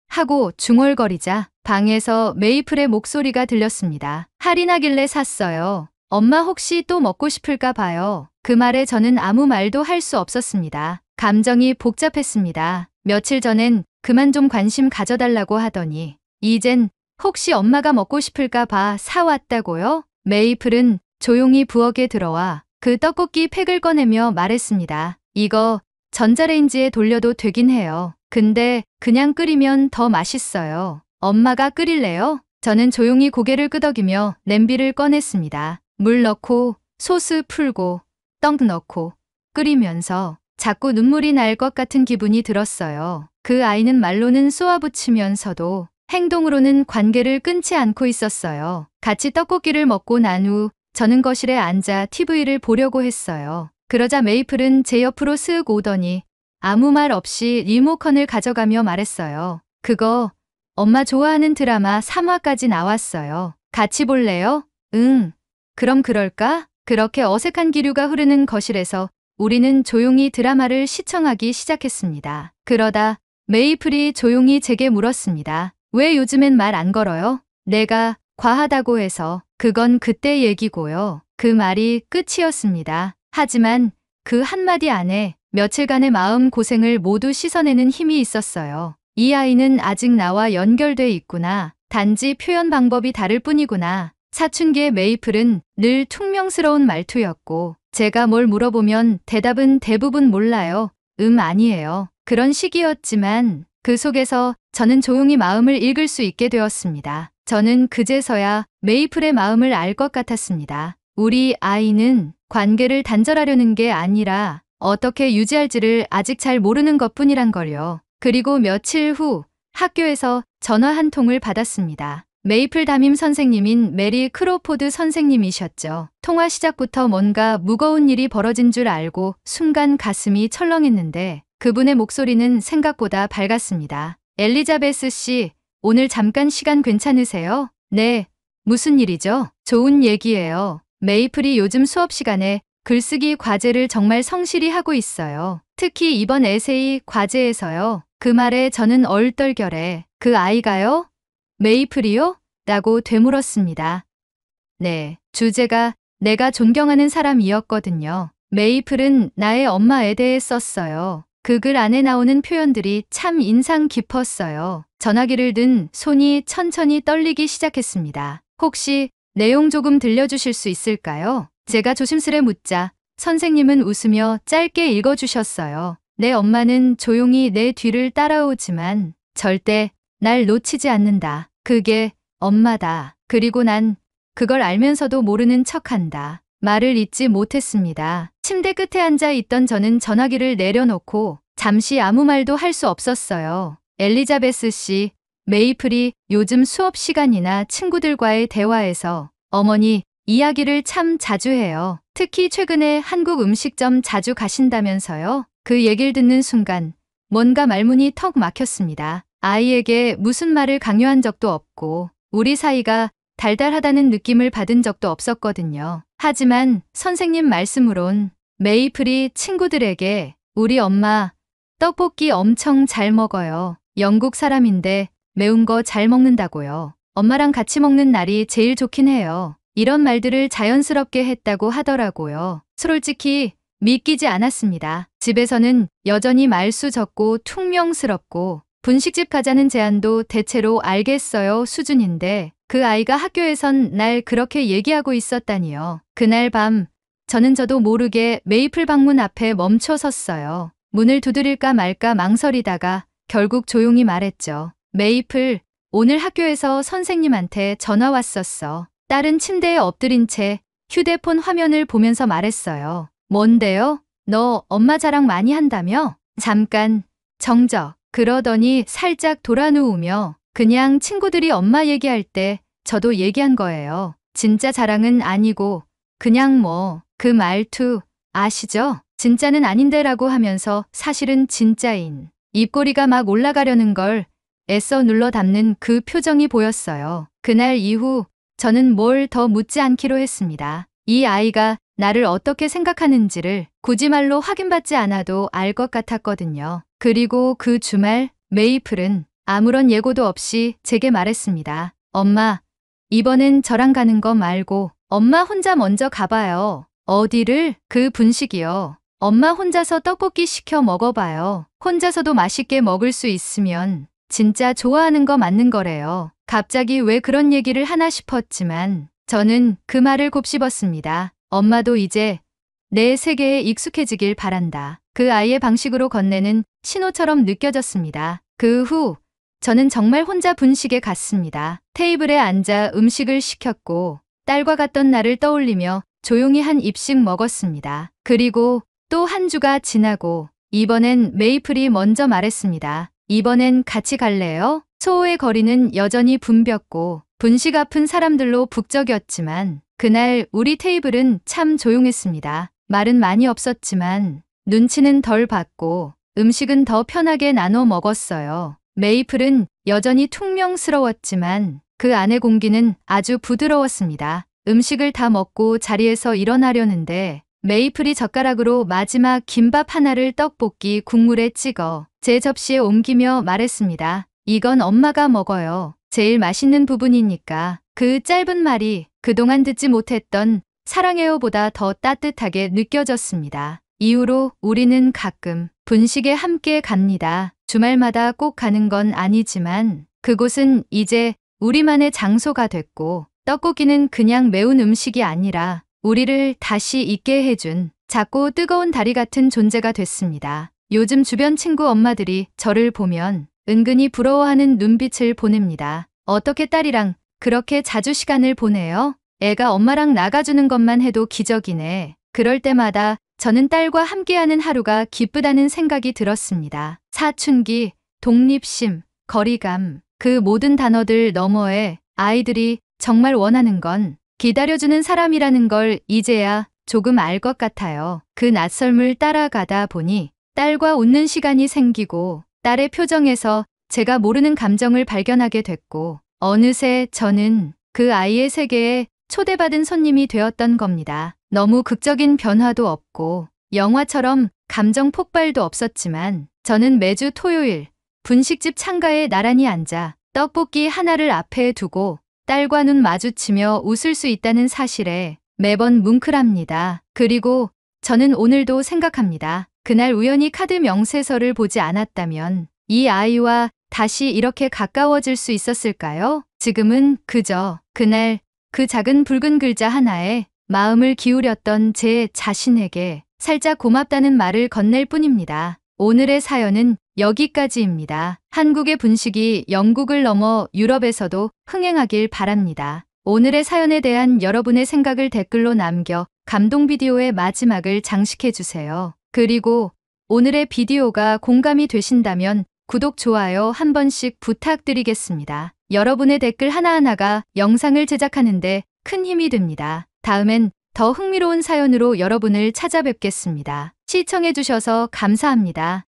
하고 중얼거리자 방에서 메이플의 목소리가 들렸습니다. 할인하길래 샀어요. 엄마 혹시 또 먹고 싶을까 봐요. 그 말에 저는 아무 말도 할 수 없었습니다. 감정이 복잡했습니다. 며칠 전엔 그만 좀 관심 가져달라고 하더니 이젠 혹시 엄마가 먹고 싶을까 봐 사왔다고요? 메이플은 조용히 부엌에 들어와 그 떡볶이 팩을 꺼내며 말했습니다. 이거 전자레인지에 돌려도 되긴 해요. 근데 그냥 끓이면 더 맛있어요. 엄마가 끓일래요? 저는 조용히 고개를 끄덕이며 냄비를 꺼냈습니다. 물 넣고 소스 풀고 떡 넣고 끓이면서 자꾸 눈물이 날 것 같은 기분이 들었어요. 그 아이는 말로는 쏘아붙이면서도 행동으로는 관계를 끊지 않고 있었어요. 같이 떡볶이를 먹고 난 후 저는 거실에 앉아 TV를 보려고 했어요. 그러자 메이플은 제 옆으로 쓱 오더니 아무 말 없이 리모컨을 가져가며 말했어요. 그거 엄마 좋아하는 드라마 3화까지 나왔어요. 같이 볼래요? 응. 그럼 그럴까? 그렇게 어색한 기류가 흐르는 거실에서 우리는 조용히 드라마를 시청하기 시작했습니다. 그러다 메이플이 조용히 제게 물었습니다. 왜 요즘엔 말 안 걸어요? 내가 과하다고 해서 그건 그때 얘기고요. 그 말이 끝이었습니다. 하지만 그 한마디 안에 며칠간의 마음 고생을 모두 씻어내는 힘이 있었어요. 이 아이는 아직 나와 연결돼 있구나. 단지 표현 방법이 다를 뿐이구나. 사춘기의 메이플은 늘 퉁명스러운 말투였고 제가 뭘 물어보면 대답은 대부분 몰라요. 아니에요. 그런 시기였지만 그 속에서 저는 조용히 마음을 읽을 수 있게 되었습니다. 저는 그제서야 메이플의 마음을 알 것 같았습니다. 우리 아이는 관계를 단절하려는 게 아니라 어떻게 유지할지를 아직 잘 모르는 것뿐이란 걸요. 그리고 며칠 후 학교에서 전화 한 통을 받았습니다. 메이플 담임 선생님인 메리 크로포드 선생님이셨죠. 통화 시작부터 뭔가 무거운 일이 벌어진 줄 알고 순간 가슴이 철렁했는데 그분의 목소리는 생각보다 밝았습니다. 엘리자베스 씨, 오늘 잠깐 시간 괜찮으세요? 네. 무슨 일이죠? 좋은 얘기예요. 메이플이 요즘 수업 시간에 글쓰기 과제를 정말 성실히 하고 있어요. 특히 이번 에세이 과제에서요. 그 말에 저는 얼떨결에 그 아이가요? 메이플이요? 라고 되물었습니다. 네, 주제가 내가 존경하는 사람이었거든요. 메이플은 나의 엄마에 대해 썼어요. 그 글 안에 나오는 표현들이 참 인상 깊었어요. 전화기를 든 손이 천천히 떨리기 시작했습니다. 혹시 내용 조금 들려주실 수 있을까요? 제가 조심스레 묻자 선생님은 웃으며 짧게 읽어주셨어요. 내 엄마는 조용히 내 뒤를 따라오지만 절대 날 놓치지 않는다. 그게 엄마다. 그리고 난 그걸 알면서도 모르는 척한다. 말을 잇지 못했습니다. 침대 끝에 앉아 있던 저는 전화기를 내려놓고 잠시 아무 말도 할 수 없었어요. 엘리자베스 씨, 메이플이 요즘 수업 시간이나 친구들과의 대화에서 어머니 이야기를 참 자주 해요. 특히 최근에 한국 음식점 자주 가신다면서요? 그 얘기를 듣는 순간 뭔가 말문이 턱 막혔습니다. 아이에게 무슨 말을 강요한 적도 없고 우리 사이가 달달하다는 느낌을 받은 적도 없었거든요. 하지만 선생님 말씀으론 메이플이 친구들에게 우리 엄마 떡볶이 엄청 잘 먹어요. 영국 사람인데 매운 거 잘 먹는다고요. 엄마랑 같이 먹는 날이 제일 좋긴 해요. 이런 말들을 자연스럽게 했다고 하더라고요. 솔직히 믿기지 않았습니다. 집에서는 여전히 말수 적고 퉁명스럽고 분식집 가자는 제안도 대체로 알겠어요 수준인데 그 아이가 학교에선 날 그렇게 얘기하고 있었다니요. 그날 밤 저도 모르게 메이플 방문 앞에 멈춰 섰어요. 문을 두드릴까 말까 망설이다가 결국 조용히 말했죠. 메이플, 오늘 학교에서 선생님한테 전화 왔었어. 딸은 침대에 엎드린 채 휴대폰 화면을 보면서 말했어요. 뭔데요? 너 엄마 자랑 많이 한다며? 잠깐 정적. 그러더니 살짝 돌아누우며 그냥 친구들이 엄마 얘기할 때 저도 얘기한 거예요. 진짜 자랑은 아니고 그냥 그 말투 아시죠? 진짜는 아닌데라고 하면서 사실은 진짜인. 입꼬리가 막 올라가려는 걸 애써 눌러 담는 그 표정이 보였어요. 그날 이후 저는 뭘 더 묻지 않기로 했습니다. 이 아이가 나를 어떻게 생각하는지를 굳이 말로 확인받지 않아도 알 것 같았거든요. 그리고 그 주말 메이플은 아무런 예고도 없이 제게 말했습니다. 엄마, 이번엔 저랑 가는 거 말고 엄마 혼자 먼저 가봐요. 어디를? 그 분식이요. 엄마 혼자서 떡볶이 시켜 먹어봐요. 혼자서도 맛있게 먹을 수 있으면 진짜 좋아하는 거 맞는 거래요. 갑자기 왜 그런 얘기를 하나 싶었지만 저는 그 말을 곱씹었습니다. 엄마도 이제 내 세계에 익숙해지길 바란다. 그 아이의 방식으로 건네는 신호처럼 느껴졌습니다. 그 후 저는 정말 혼자 분식에 갔습니다. 테이블에 앉아 음식을 시켰고 딸과 갔던 날을 떠올리며 조용히 한 입씩 먹었습니다. 그리고 또 한 주가 지나고 이번엔 메이플이 먼저 말했습니다. 이번엔 같이 갈래요? 소호의 거리는 여전히 붐볐고 분식 앞은 사람들로 북적였지만 그날 우리 테이블은 참 조용했습니다. 말은 많이 없었지만 눈치는 덜 봤고 음식은 더 편하게 나눠 먹었어요. 메이플은 여전히 퉁명스러웠지만 그 안의 공기는 아주 부드러웠습니다. 음식을 다 먹고 자리에서 일어나려는데 메이플이 젓가락으로 마지막 김밥 하나를 떡볶이 국물에 찍어 제 접시에 옮기며 말했습니다. 이건 엄마가 먹어요. 제일 맛있는 부분이니까. 그 짧은 말이 그동안 듣지 못했던 사랑해요보다 더 따뜻하게 느껴졌습니다. 이후로 우리는 가끔 분식에 함께 갑니다. 주말마다 꼭 가는 건 아니지만 그곳은 이제 우리만의 장소가 됐고 떡볶이는 그냥 매운 음식이 아니라 우리를 다시 있게 해준 작고 뜨거운 다리 같은 존재가 됐습니다. 요즘 주변 친구 엄마들이 저를 보면 은근히 부러워하는 눈빛을 보냅니다. 어떻게 딸이랑 그렇게 자주 시간을 보내요? 애가 엄마랑 나가주는 것만 해도 기적이네. 그럴 때마다 저는 딸과 함께하는 하루가 기쁘다는 생각이 들었습니다. 사춘기, 독립심, 거리감, 그 모든 단어들 너머에 아이들이 정말 원하는 건 기다려주는 사람이라는 걸 이제야 조금 알 것 같아요. 그 낯설음을 따라가다 보니 딸과 웃는 시간이 생기고 딸의 표정에서 제가 모르는 감정을 발견하게 됐고 어느새 저는 그 아이의 세계에 초대받은 손님이 되었던 겁니다. 너무 극적인 변화도 없고 영화처럼 감정 폭발도 없었지만 저는 매주 토요일 분식집 창가에 나란히 앉아 떡볶이 하나를 앞에 두고 딸과 눈 마주치며 웃을 수 있다는 사실에 매번 뭉클합니다. 그리고 저는 오늘도 생각합니다. 그날 우연히 카드 명세서를 보지 않았다면 이 아이와 다시 이렇게 가까워질 수 있었을까요? 지금은 그저 그날 그 작은 붉은 글자 하나에 마음을 기울였던 제 자신에게 살짝 고맙다는 말을 건넬 뿐입니다. 오늘의 사연은 여기까지입니다. 한국의 분식이 영국을 넘어 유럽에서도 흥행하길 바랍니다. 오늘의 사연에 대한 여러분의 생각을 댓글로 남겨 감동 비디오의 마지막을 장식해주세요. 그리고 오늘의 비디오가 공감이 되신다면 구독, 좋아요 한 번씩 부탁드리겠습니다. 여러분의 댓글 하나하나가 영상을 제작하는데 큰 힘이 됩니다. 다음엔 더 흥미로운 사연으로 여러분을 찾아뵙겠습니다. 시청해주셔서 감사합니다.